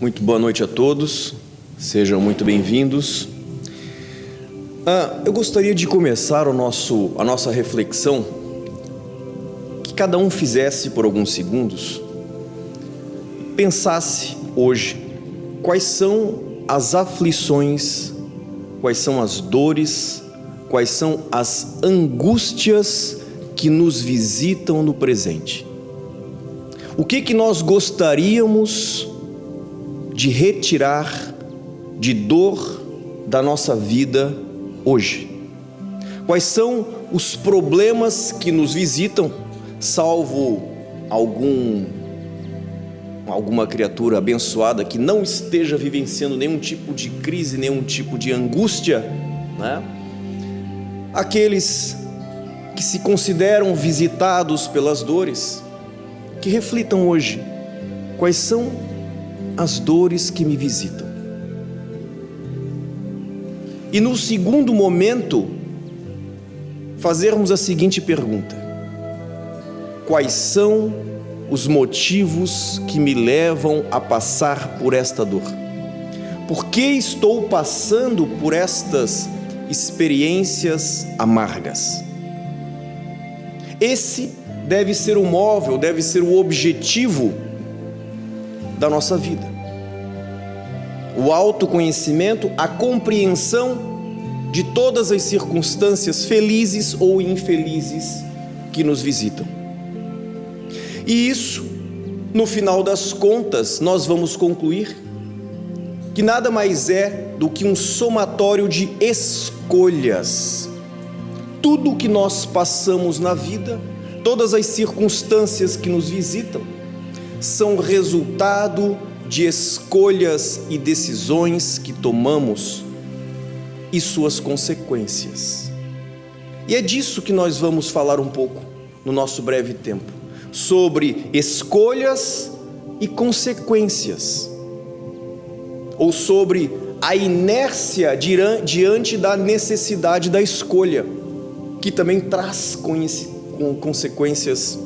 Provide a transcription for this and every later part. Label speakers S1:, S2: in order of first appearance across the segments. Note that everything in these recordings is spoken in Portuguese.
S1: Muito boa noite a todos, sejam muito bem-vindos. Eu gostaria de começar a nossa reflexão, que cada um fizesse por alguns segundos, pensasse hoje quais são as aflições, quais são as dores, quais são as angústias que nos visitam no presente. O que nós gostaríamos de retirar de dor da nossa vida hoje? Quais são os problemas que nos visitam, salvo alguma criatura abençoada que não esteja vivenciando nenhum tipo de crise, nenhum tipo de angústia, né? Aqueles que se consideram visitados pelas dores, que reflitam hoje, quais são as dores que me visitam. E no segundo momento, fazermos a seguinte pergunta: quais são os motivos que me levam a passar por esta dor? Por que estou passando por estas experiências amargas? Esse deve ser o móvel, deve ser o objetivo da nossa vida. O autoconhecimento, a compreensão de todas as circunstâncias felizes ou infelizes que nos visitam. E isso, no final das contas, nós vamos concluir que nada mais é do que um somatório de escolhas. Tudo o que nós passamos na vida, todas as circunstâncias que nos visitam, são resultado de escolhas e decisões que tomamos e suas consequências. E é disso que nós vamos falar um pouco no nosso breve tempo, sobre escolhas e consequências, ou sobre a inércia diante da necessidade da escolha, que também traz consequências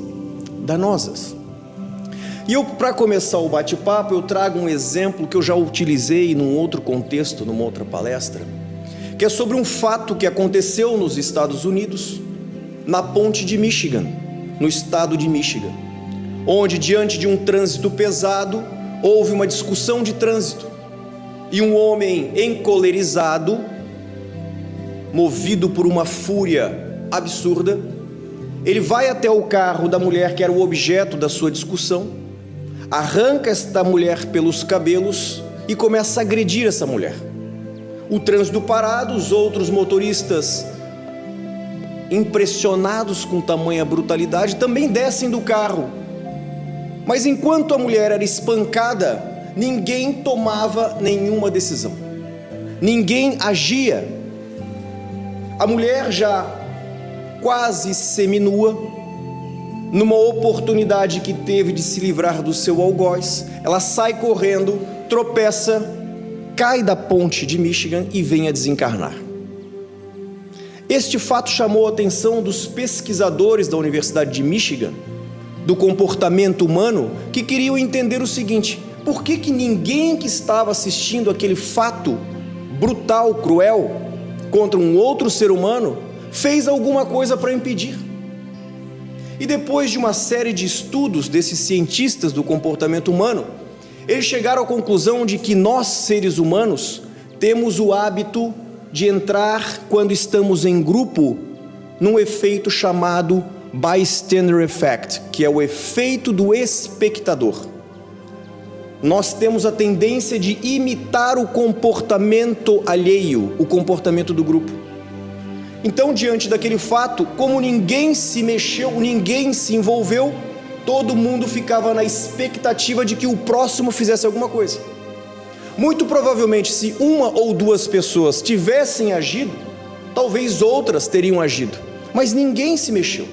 S1: danosas. E para começar o bate-papo, eu trago um exemplo que eu já utilizei num outro contexto, numa outra palestra, que é sobre um fato que aconteceu nos Estados Unidos, na ponte de Michigan, no estado de Michigan, onde, diante de um trânsito pesado, houve uma discussão de trânsito, e um homem encolerizado, movido por uma fúria absurda, ele vai até o carro da mulher que era o objeto da sua discussão, arranca esta mulher pelos cabelos e começa a agredir essa mulher. O trânsito parado, os outros motoristas, impressionados com tamanha brutalidade, também descem do carro. Mas enquanto a mulher era espancada, ninguém tomava nenhuma decisão, ninguém agia. A mulher, já quase seminua, numa oportunidade que teve de se livrar do seu algoz, ela sai correndo, tropeça, cai da ponte de Michigan e vem a desencarnar. Este fato chamou a atenção dos pesquisadores da Universidade de Michigan, do comportamento humano, que queriam entender o seguinte: por que ninguém que estava assistindo aquele fato brutal, cruel, contra um outro ser humano, fez alguma coisa para impedir? E depois de uma série de estudos desses cientistas do comportamento humano, eles chegaram à conclusão de que nós, seres humanos, temos o hábito de entrar, quando estamos em grupo, num efeito chamado bystander effect, que é o efeito do espectador. Nós temos a tendência de imitar o comportamento alheio, o comportamento do grupo. Então, diante daquele fato, como ninguém se mexeu, ninguém se envolveu, todo mundo ficava na expectativa de que o próximo fizesse alguma coisa. Muito provavelmente, se uma ou duas pessoas tivessem agido, talvez outras teriam agido, mas ninguém se mexeu.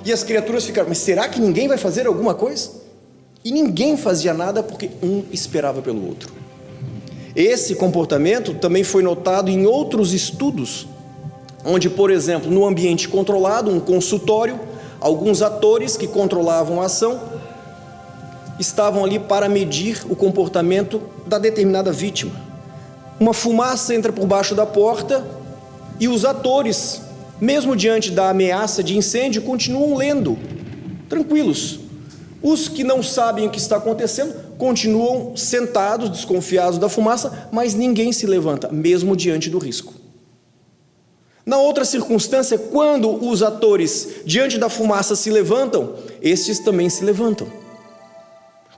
S1: E as criaturas ficaram: mas será que ninguém vai fazer alguma coisa? E ninguém fazia nada porque um esperava pelo outro. Esse comportamento também foi notado em outros estudos, onde, por exemplo, no ambiente controlado, um consultório, alguns atores que controlavam a ação estavam ali para medir o comportamento da determinada vítima. Uma fumaça entra por baixo da porta e os atores, mesmo diante da ameaça de incêndio, continuam lendo, tranquilos. Os que não sabem o que está acontecendo continuam sentados, desconfiados da fumaça, mas ninguém se levanta, mesmo diante do risco. Na outra circunstância, quando os atores, diante da fumaça, se levantam, estes também se levantam.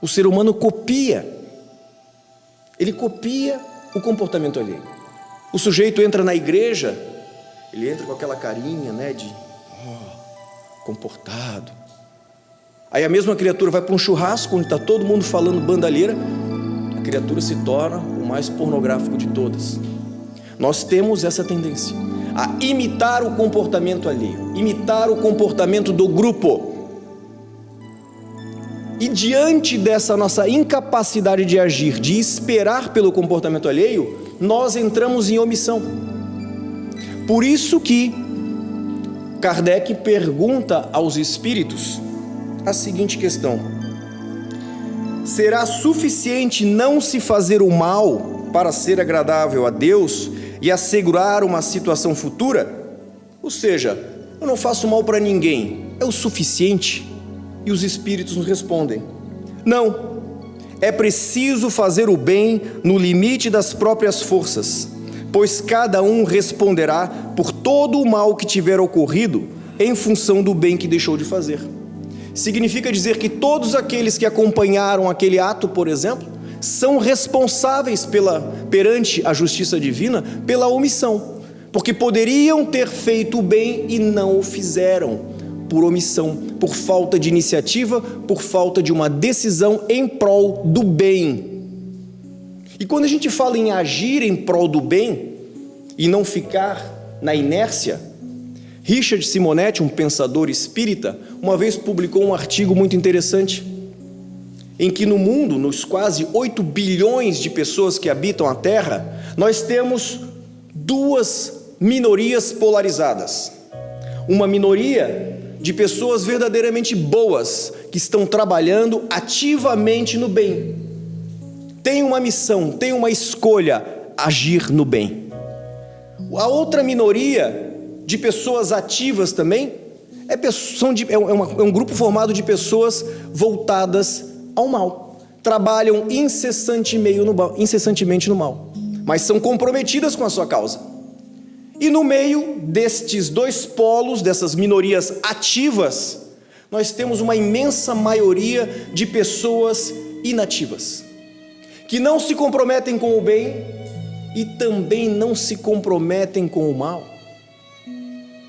S1: O ser humano copia. Ele copia o comportamento alheio. O sujeito entra na igreja, ele entra com aquela carinha, de comportado. Aí a mesma criatura vai para um churrasco, onde está todo mundo falando bandalheira, a criatura se torna o mais pornográfico de todas. Nós temos essa tendência a imitar o comportamento alheio, imitar o comportamento do grupo. E diante dessa nossa incapacidade de agir, de esperar pelo comportamento alheio, nós entramos em omissão. Por isso que Kardec pergunta aos espíritos a seguinte questão: será suficiente não se fazer o mal para ser agradável a Deus e assegurar uma situação futura? Ou seja, eu não faço mal para ninguém, é o suficiente? E os espíritos nos respondem: não, é preciso fazer o bem no limite das próprias forças, pois cada um responderá por todo o mal que tiver ocorrido em função do bem que deixou de fazer. Significa dizer que todos aqueles que acompanharam aquele ato, por exemplo, são responsáveis perante a justiça divina pela omissão, porque poderiam ter feito o bem e não o fizeram, por omissão, por falta de iniciativa, por falta de uma decisão em prol do bem. E quando a gente fala em agir em prol do bem e não ficar na inércia, Richard Simonetti, um pensador espírita, uma vez publicou um artigo muito interessante, em que no mundo, nos quase 8 bilhões de pessoas que habitam a Terra, nós temos duas minorias polarizadas. Uma minoria de pessoas verdadeiramente boas, que estão trabalhando ativamente no bem. Tem uma missão, tem uma escolha: agir no bem. A outra minoria de pessoas ativas também é um grupo formado de pessoas voltadas ao mal. Trabalham incessantemente no mal, mas são comprometidas com a sua causa. E no meio destes dois polos, dessas minorias ativas, nós temos uma imensa maioria de pessoas inativas, que não se comprometem com o bem e também não se comprometem com o mal.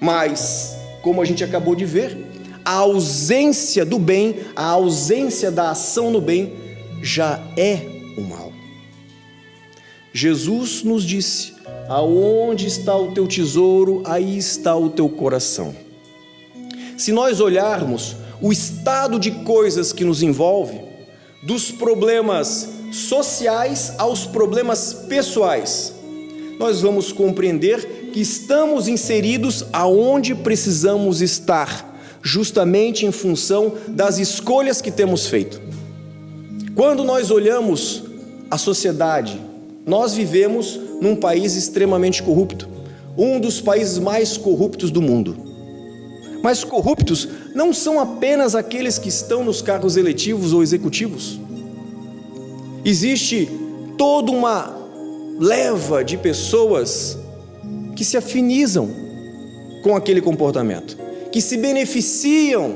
S1: Mas, como a gente acabou de ver, a ausência do bem, a ausência da ação no bem, já é o mal. Jesus nos disse: aonde está o teu tesouro, aí está o teu coração. Se nós olharmos o estado de coisas que nos envolve, dos problemas sociais aos problemas pessoais, nós vamos compreender que estamos inseridos aonde precisamos estar, justamente em função das escolhas que temos feito. Quando nós olhamos a sociedade, nós vivemos num país extremamente corrupto, um dos países mais corruptos do mundo. Mas corruptos não são apenas aqueles que estão nos cargos eletivos ou executivos. Existe toda uma leva de pessoas que se afinizam com aquele comportamento, que se beneficiam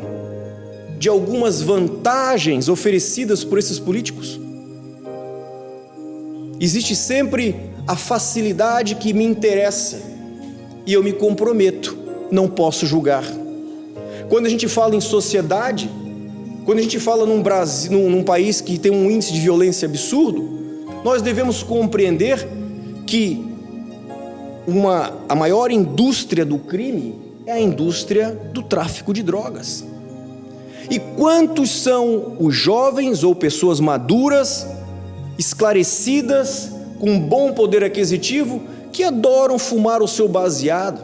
S1: de algumas vantagens oferecidas por esses políticos. Existe sempre a facilidade que me interessa e eu me comprometo, não posso julgar. Quando a gente fala em sociedade, quando a gente fala num país que tem um índice de violência absurdo, nós devemos compreender que a maior indústria do crime é a indústria do tráfico de drogas. E quantos são os jovens ou pessoas maduras, esclarecidas, com um bom poder aquisitivo, que adoram fumar o seu baseado,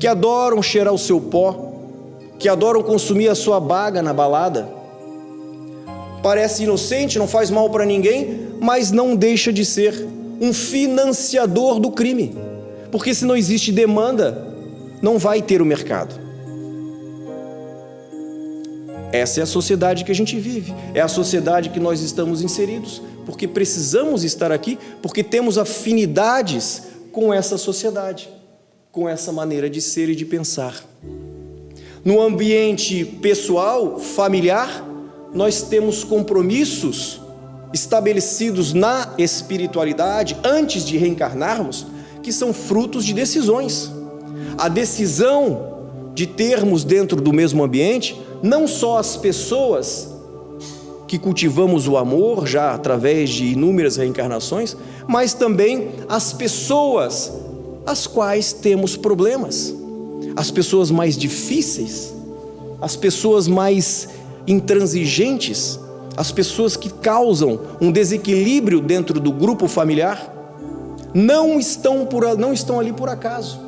S1: que adoram cheirar o seu pó, que adoram consumir a sua baga na balada? parece inocente, não faz mal para ninguém, mas não deixa de ser um financiador do crime, porque se não existe demanda, não vai ter o mercado. Essa é a sociedade que a gente vive, é a sociedade que nós estamos inseridos, porque precisamos estar aqui, porque temos afinidades com essa sociedade, com essa maneira de ser e de pensar. No ambiente pessoal, familiar, nós temos compromissos estabelecidos na espiritualidade, antes de reencarnarmos, que são frutos de decisões. A decisão de termos dentro do mesmo ambiente, não só as pessoas que cultivamos o amor, já através de inúmeras reencarnações, mas também as pessoas as quais temos problemas, as pessoas mais difíceis, as pessoas mais intransigentes, as pessoas que causam um desequilíbrio dentro do grupo familiar, não estão ali por acaso,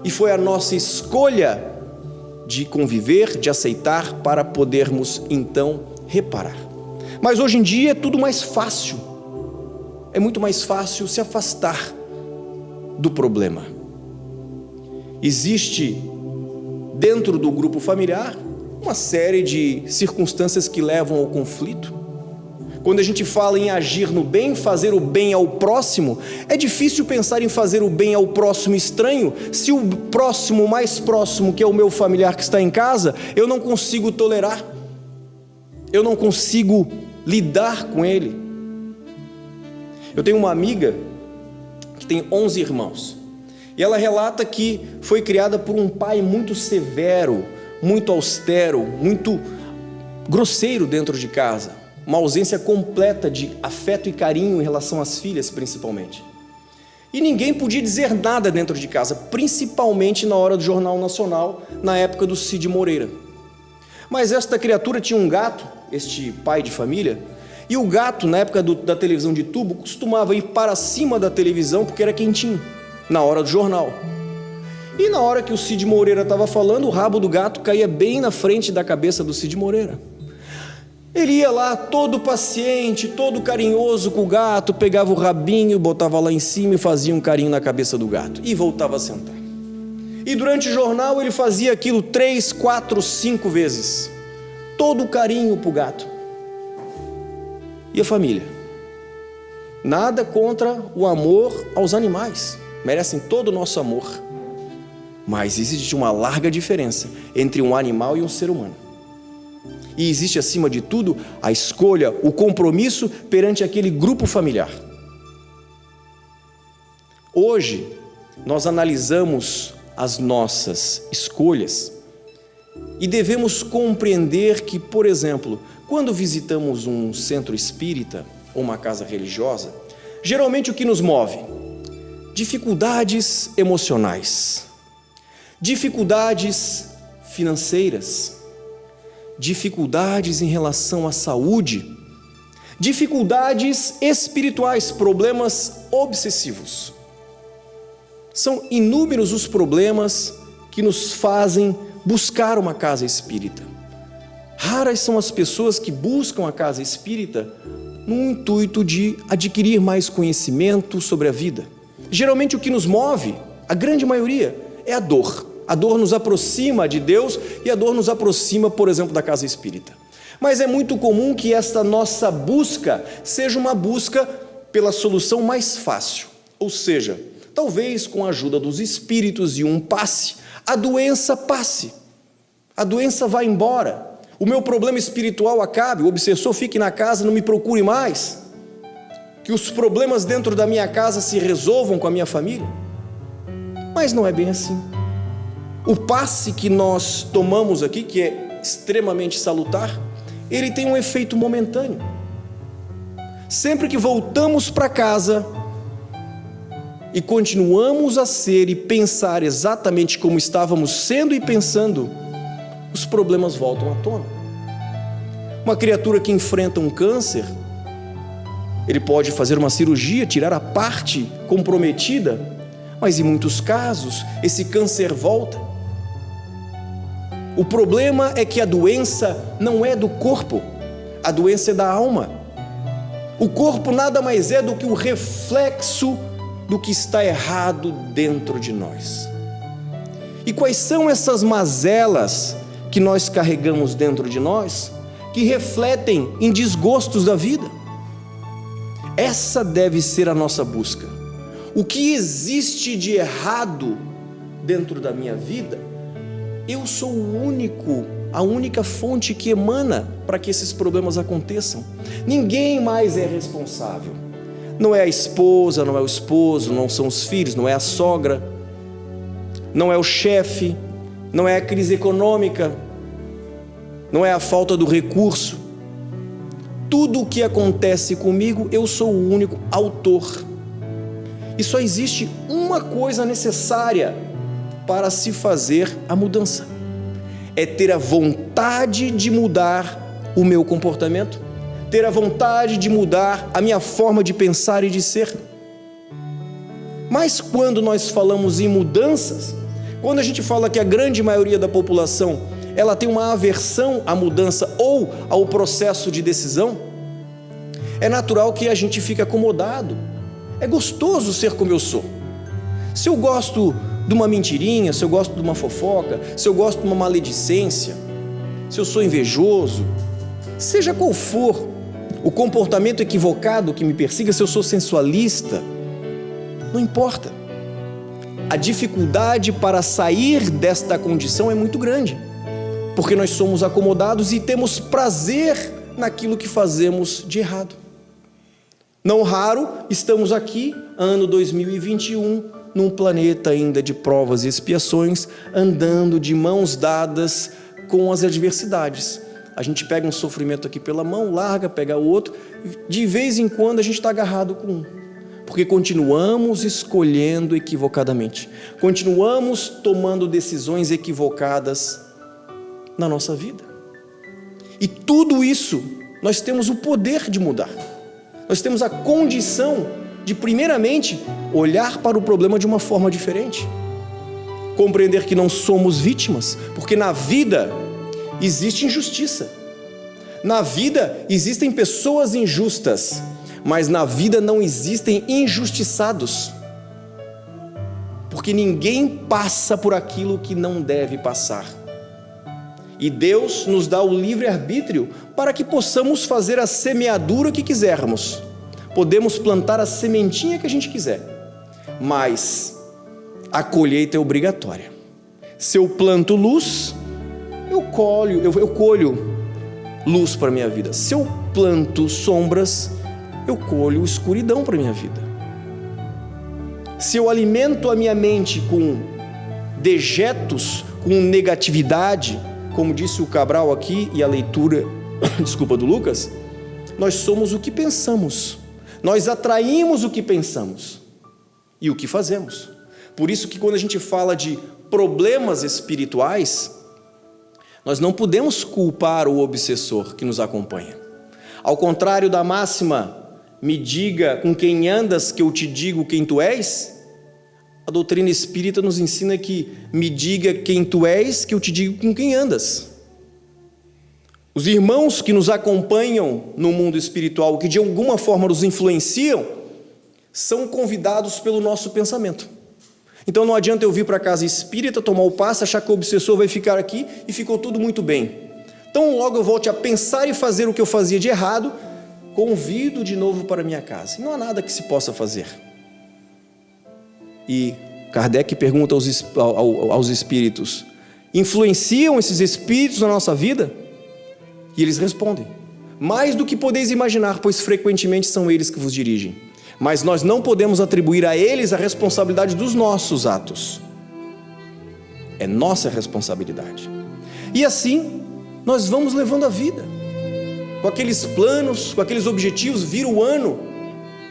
S1: e foi a nossa escolha de conviver, de aceitar, para podermos então reparar. Mas hoje em dia é tudo mais fácil, é muito mais fácil se afastar do problema. Existe dentro do grupo familiar uma série de circunstâncias que levam ao conflito. Quando a gente fala em agir no bem, fazer o bem ao próximo, é difícil pensar em fazer o bem ao próximo estranho, se o próximo mais próximo, que é o meu familiar que está em casa, eu não consigo tolerar, eu não consigo lidar com ele. Eu tenho uma amiga que tem 11 irmãos, e ela relata que foi criada por um pai muito severo, muito austero, muito grosseiro dentro de casa, uma ausência completa de afeto e carinho em relação às filhas, principalmente. E ninguém podia dizer nada dentro de casa, principalmente na hora do Jornal Nacional, na época do Cid Moreira. Mas esta criatura tinha um gato, este pai de família, e o gato, na época da televisão de tubo, costumava ir para cima da televisão porque era quentinho, na hora do jornal. E na hora que o Cid Moreira estava falando, o rabo do gato caía bem na frente da cabeça do Cid Moreira. Ele ia lá todo paciente, todo carinhoso com o gato, pegava o rabinho, botava lá em cima e fazia um carinho na cabeça do gato, e voltava a sentar. E durante o jornal ele fazia aquilo 3, 4, 5 vezes, todo carinho para o gato. E a família? Nada contra o amor aos animais, merecem todo o nosso amor, mas existe uma larga diferença entre um animal e um ser humano. E existe, acima de tudo, a escolha, o compromisso perante aquele grupo familiar. Hoje, nós analisamos as nossas escolhas e devemos compreender que, por exemplo, quando visitamos um centro espírita ou uma casa religiosa, geralmente o que nos move? Dificuldades emocionais, dificuldades financeiras, dificuldades em relação à saúde, dificuldades espirituais, problemas obsessivos. São inúmeros os problemas que nos fazem buscar uma casa espírita. Raras são as pessoas que buscam a casa espírita no intuito de adquirir mais conhecimento sobre a vida. Geralmente o que nos move, a grande maioria, é a dor. A dor nos aproxima de Deus e a dor nos aproxima, por exemplo, da casa espírita. Mas é muito comum que esta nossa busca seja uma busca pela solução mais fácil. Ou seja, talvez com a ajuda dos espíritos e um passe, a doença passe. A doença vai embora. O meu problema espiritual acabe, o obsessor fique na casa, não me procure mais. Que os problemas dentro da minha casa se resolvam com a minha família. Mas não é bem assim. O passe que nós tomamos aqui, que é extremamente salutar, ele tem um efeito momentâneo. Sempre que voltamos para casa e continuamos a ser e pensar exatamente como estávamos sendo e pensando, os problemas voltam à tona. Uma criatura que enfrenta um câncer, ele pode fazer uma cirurgia, tirar a parte comprometida, mas em muitos casos esse câncer volta. O problema é que a doença não é do corpo, a doença é da alma. O corpo nada mais é do que o reflexo do que está errado dentro de nós. E quais são essas mazelas que nós carregamos dentro de nós, que refletem em desgostos da vida? Essa deve ser a nossa busca. O que existe de errado dentro da minha vida? Eu sou a única fonte que emana para que esses problemas aconteçam. Ninguém mais é responsável. Não é a esposa, não é o esposo, não são os filhos, não é a sogra, não é o chefe, não é a crise econômica, não é a falta do recurso. Tudo o que acontece comigo, eu sou o único autor. E só existe uma coisa necessária para se fazer a mudança: é ter a vontade de mudar o meu comportamento, ter a vontade de mudar a minha forma de pensar e de ser. Mas quando nós falamos em mudanças, quando a gente fala que a grande maioria da população ela tem uma aversão à mudança ou ao processo de decisão, é natural que a gente fique acomodado. É gostoso ser como eu sou. Se eu gosto de uma mentirinha, se eu gosto de uma fofoca, se eu gosto de uma maledicência, se eu sou invejoso, seja qual for o comportamento equivocado que me persiga, se eu sou sensualista, não importa. A dificuldade para sair desta condição é muito grande, porque nós somos acomodados e temos prazer naquilo que fazemos de errado. Não raro, estamos aqui, ano 2021, num planeta ainda de provas e expiações, andando de mãos dadas com as adversidades. A gente pega um sofrimento aqui pela mão, larga, pega o outro, de vez em quando a gente está agarrado com um, porque continuamos escolhendo equivocadamente, continuamos tomando decisões equivocadas na nossa vida. E tudo isso nós temos o poder de mudar. Nós temos a condição de, primeiramente, olhar para o problema de uma forma diferente. Compreender que não somos vítimas, porque na vida existe injustiça. Na vida existem pessoas injustas, mas na vida não existem injustiçados. Porque ninguém passa por aquilo que não deve passar. E Deus nos dá o livre-arbítrio para que possamos fazer a semeadura que quisermos. Podemos plantar a sementinha que a gente quiser, mas a colheita é obrigatória. Se eu planto luz, eu colho luz para a minha vida. Se eu planto sombras, eu colho escuridão para a minha vida. Se eu alimento a minha mente com dejetos, com negatividade, como disse o Cabral aqui e a leitura, do Lucas, nós somos o que pensamos. Nós atraímos o que pensamos e o que fazemos. Por isso que quando a gente fala de problemas espirituais, nós não podemos culpar o obsessor que nos acompanha. Ao contrário da máxima, me diga com quem andas que eu te digo quem tu és, a doutrina espírita nos ensina que me diga quem tu és, que eu te digo com quem andas. Os irmãos que nos acompanham no mundo espiritual, que de alguma forma nos influenciam, são convidados pelo nosso pensamento. Então não adianta eu vir para a casa espírita, tomar o passe, achar que o obsessor vai ficar aqui e ficou tudo muito bem. Então logo eu volte a pensar e fazer o que eu fazia de errado, convido de novo para minha casa. E não há nada que se possa fazer. E Kardec pergunta aos espíritos: influenciam esses espíritos na nossa vida? E eles respondem: mais do que podeis imaginar, pois frequentemente são eles que vos dirigem. Mas nós não podemos atribuir a eles a responsabilidade dos nossos atos. É nossa responsabilidade. E assim, nós vamos levando a vida, com aqueles planos, com aqueles objetivos. Vira o ano,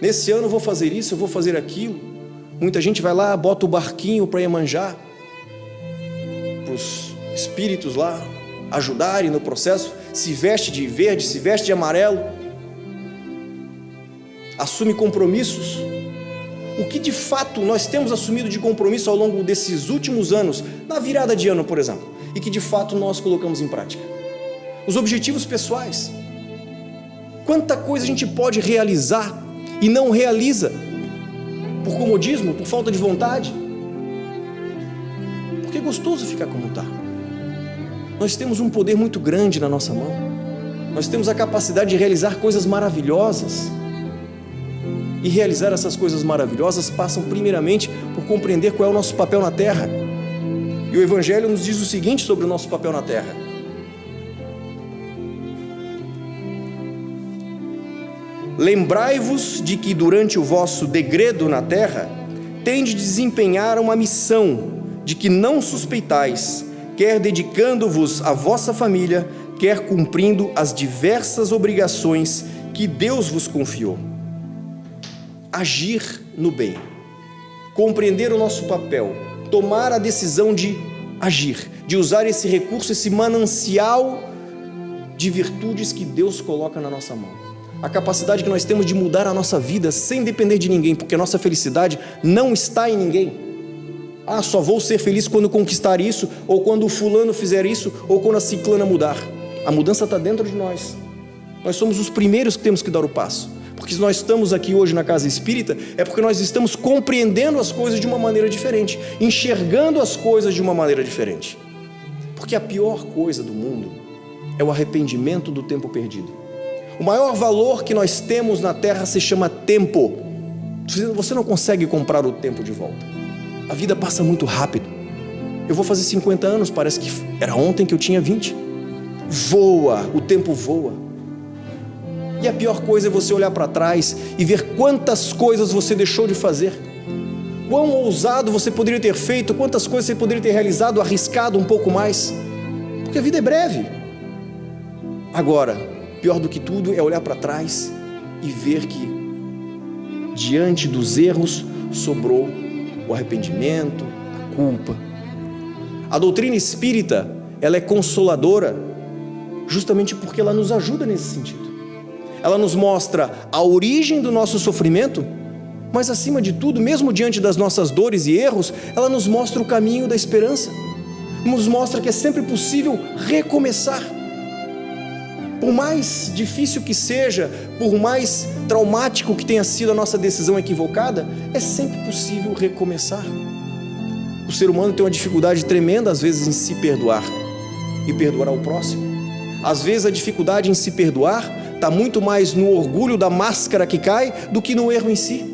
S1: nesse ano eu vou fazer isso, eu vou fazer aquilo. Muita gente vai lá, bota o barquinho para Iemanjá, para os espíritos lá ajudarem no processo, se veste de verde, se veste de amarelo, assume compromissos. O que de fato nós temos assumido de compromisso ao longo desses últimos anos, na virada de ano, por exemplo, e que de fato nós colocamos em prática? Os objetivos pessoais. Quanta coisa a gente pode realizar e não realiza, por comodismo, por falta de vontade, porque é gostoso ficar como está. Nós temos um poder muito grande na nossa mão, nós temos a capacidade de realizar coisas maravilhosas, e realizar essas coisas maravilhosas passam primeiramente por compreender qual é o nosso papel na terra. E o Evangelho nos diz o seguinte sobre o nosso papel na terra: lembrai-vos de que durante o vosso degredo na terra tendes de desempenhar uma missão de que não suspeitais, quer dedicando-vos à vossa família, quer cumprindo as diversas obrigações que Deus vos confiou. Agir no bem, compreender o nosso papel, tomar a decisão de agir, de usar esse recurso, esse manancial de virtudes que Deus coloca na nossa mão. A capacidade que nós temos de mudar a nossa vida sem depender de ninguém, porque a nossa felicidade não está em ninguém. Só vou ser feliz quando conquistar isso, ou quando o fulano fizer isso, ou quando a ciclana mudar. A mudança está dentro de nós. Nós somos os primeiros que temos que dar o passo. Porque se nós estamos aqui hoje na casa espírita, é porque nós estamos compreendendo as coisas de uma maneira diferente, enxergando as coisas de uma maneira diferente. Porque a pior coisa do mundo é o arrependimento do tempo perdido. O maior valor que nós temos na terra se chama tempo. Você não consegue comprar o tempo de volta. A vida passa muito rápido. Eu vou fazer 50 anos, parece que era ontem que eu tinha 20. Voa, o tempo voa. E a pior coisa é você olhar para trás e ver quantas coisas você deixou de fazer, quão ousado você poderia ter feito, quantas coisas você poderia ter realizado, arriscado um pouco mais, porque a vida é breve. Agora, pior do que tudo é olhar para trás e ver que diante dos erros sobrou o arrependimento, a culpa. A doutrina espírita, ela é consoladora justamente porque ela nos ajuda nesse sentido. Ela nos mostra a origem do nosso sofrimento, mas acima de tudo, mesmo diante das nossas dores e erros, ela nos mostra o caminho da esperança, nos mostra que é sempre possível recomeçar. Por mais difícil que seja, por mais traumático que tenha sido a nossa decisão equivocada, é sempre possível recomeçar. O ser humano tem uma dificuldade tremenda às vezes em se perdoar e perdoar ao próximo. Às vezes a dificuldade em se perdoar está muito mais no orgulho da máscara que cai do que no erro em si.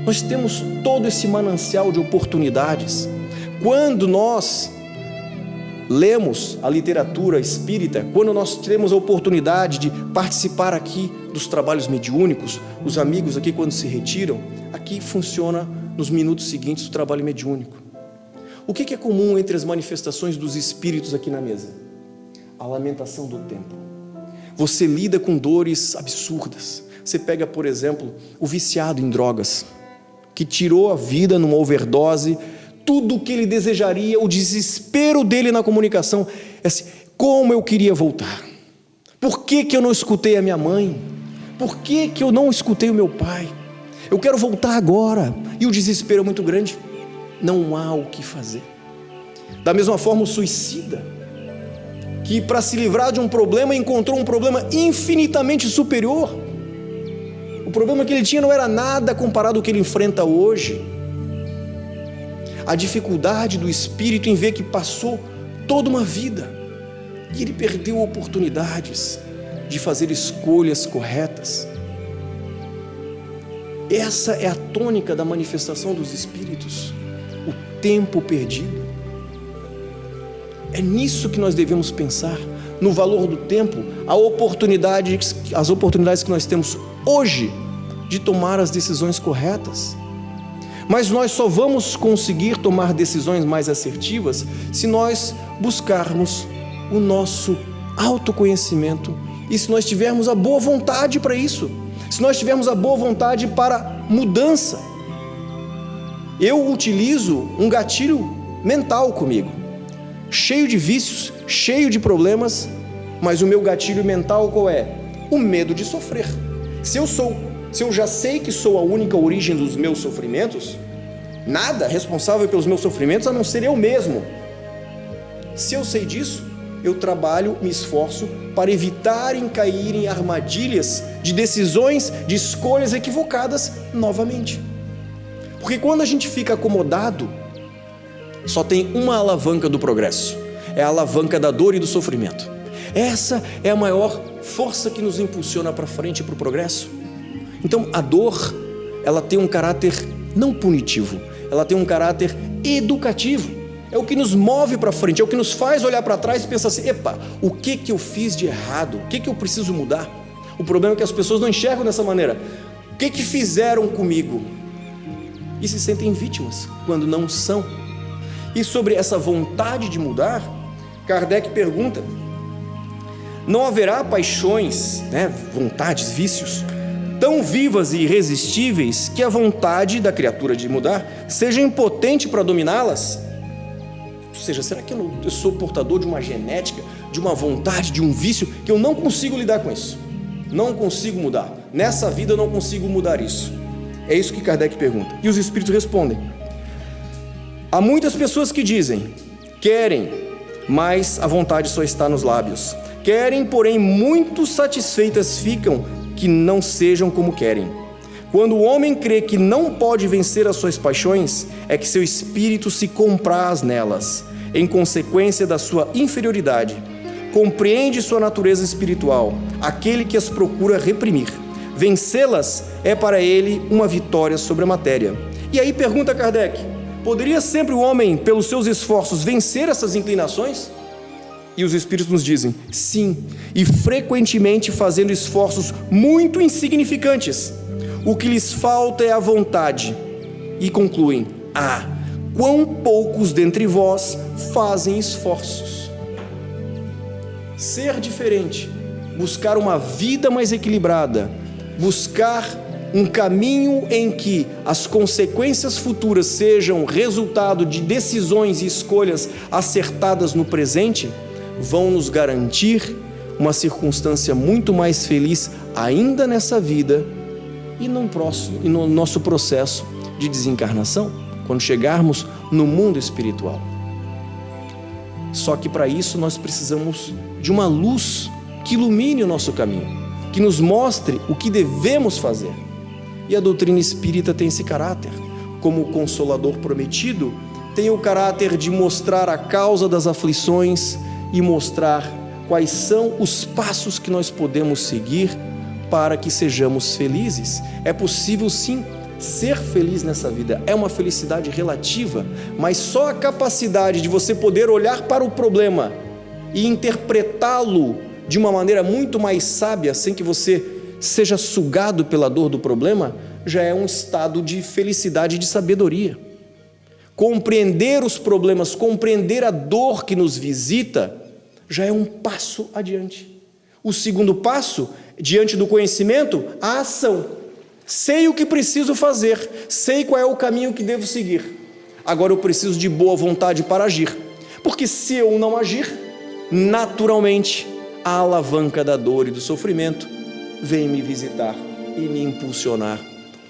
S1: Nós temos todo esse manancial de oportunidades. Quando nós lemos a literatura espírita, quando nós temos a oportunidade de participar aqui dos trabalhos mediúnicos, os amigos aqui quando se retiram, aqui funciona nos minutos seguintes do trabalho mediúnico. O que é comum entre as manifestações dos espíritos aqui na mesa? A lamentação do tempo. Você lida com dores absurdas. Você pega, por exemplo, o viciado em drogas, que tirou a vida numa overdose, tudo o que ele desejaria, o desespero dele na comunicação, é assim: como eu queria voltar, por que eu não escutei a minha mãe, por que eu não escutei o meu pai, eu quero voltar agora, e o desespero é muito grande, não há o que fazer. Da mesma forma o suicida, que para se livrar de um problema, encontrou um problema infinitamente superior. O problema que ele tinha não era nada comparado ao que ele enfrenta hoje. A dificuldade do espírito em ver que passou toda uma vida e ele perdeu oportunidades de fazer escolhas corretas. Essa é a tônica da manifestação dos espíritos, o tempo perdido. É nisso que nós devemos pensar, no valor do tempo, as oportunidades que nós temos hoje de tomar as decisões corretas. Mas nós só vamos conseguir tomar decisões mais assertivas se nós buscarmos o nosso autoconhecimento e se nós tivermos a boa vontade para isso, se nós tivermos a boa vontade para mudança. Eu utilizo um gatilho mental comigo, cheio de vícios, cheio de problemas, mas o meu gatilho mental qual é? O medo de sofrer. Se eu já sei que sou a única origem dos meus sofrimentos, nada responsável pelos meus sofrimentos a não ser eu mesmo. Se eu sei disso, eu trabalho, me esforço para evitar cair em armadilhas de decisões, de escolhas equivocadas novamente. Porque quando a gente fica acomodado, só tem uma alavanca do progresso, é a alavanca da dor e do sofrimento. Essa é a maior força que nos impulsiona para frente e para o progresso. Então a dor, ela tem um caráter não punitivo, ela tem um caráter educativo. É o que nos move para frente, é o que nos faz olhar para trás e pensar assim: epa, o que eu fiz de errado? O que eu preciso mudar? O problema é que as pessoas não enxergam dessa maneira. O que fizeram comigo? E se sentem vítimas quando não são. E sobre essa vontade de mudar, Kardec pergunta: não haverá paixões, vontades, vícios, tão vivas e irresistíveis que a vontade da criatura de mudar seja impotente para dominá-las? Ou seja, será que eu sou portador de uma genética, de uma vontade, de um vício, que eu não consigo lidar com isso? Não consigo mudar. Nessa vida eu não consigo mudar isso. É isso que Kardec pergunta. E os espíritos respondem: há muitas pessoas que dizem, querem, mas a vontade só está nos lábios. Querem, porém, muito satisfeitas ficam que não sejam como querem. Quando o homem crê que não pode vencer as suas paixões, é que seu espírito se compraz nelas, em consequência da sua inferioridade. Compreende sua natureza espiritual, aquele que as procura reprimir. Vencê-las é para ele uma vitória sobre a matéria. E aí pergunta Kardec: poderia sempre o homem, pelos seus esforços, vencer essas inclinações? E os espíritos nos dizem: sim, e frequentemente fazendo esforços muito insignificantes. O que lhes falta é a vontade. E concluem: quão poucos dentre vós fazem esforços. Ser diferente, buscar uma vida mais equilibrada, buscar um caminho em que as consequências futuras sejam resultado de decisões e escolhas acertadas no presente, vão nos garantir uma circunstância muito mais feliz ainda nessa vida e no nosso processo de desencarnação, quando chegarmos no mundo espiritual. Só que para isso nós precisamos de uma luz que ilumine o nosso caminho, que nos mostre o que devemos fazer. E a doutrina espírita tem esse caráter. Como o Consolador prometido, tem o caráter de mostrar a causa das aflições e mostrar quais são os passos que nós podemos seguir para que sejamos felizes. É possível sim ser feliz nessa vida, é uma felicidade relativa, mas só a capacidade de você poder olhar para o problema e interpretá-lo de uma maneira muito mais sábia, sem que você seja sugado pela dor do problema, já é um estado de felicidade e de sabedoria. Compreender os problemas, compreender a dor que nos visita, já é um passo adiante. O segundo passo, diante do conhecimento, a ação. Sei o que preciso fazer, sei qual é o caminho que devo seguir. Agora eu preciso de boa vontade para agir, porque se eu não agir, naturalmente a alavanca da dor e do sofrimento vem me visitar e me impulsionar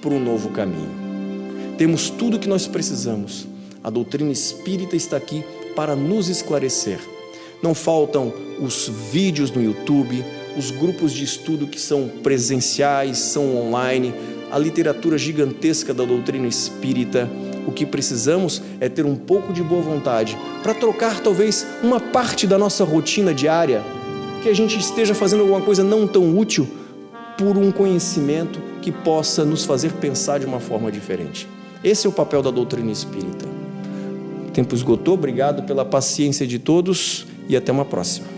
S1: para um novo caminho. Temos tudo o que nós precisamos. A doutrina espírita está aqui para nos esclarecer. Não faltam os vídeos no YouTube, os grupos de estudo que são presenciais, são online, a literatura gigantesca da doutrina espírita. O que precisamos é ter um pouco de boa vontade para trocar talvez uma parte da nossa rotina diária, que a gente esteja fazendo alguma coisa não tão útil, por um conhecimento que possa nos fazer pensar de uma forma diferente. Esse é o papel da doutrina espírita. O tempo esgotou, obrigado pela paciência de todos e até uma próxima.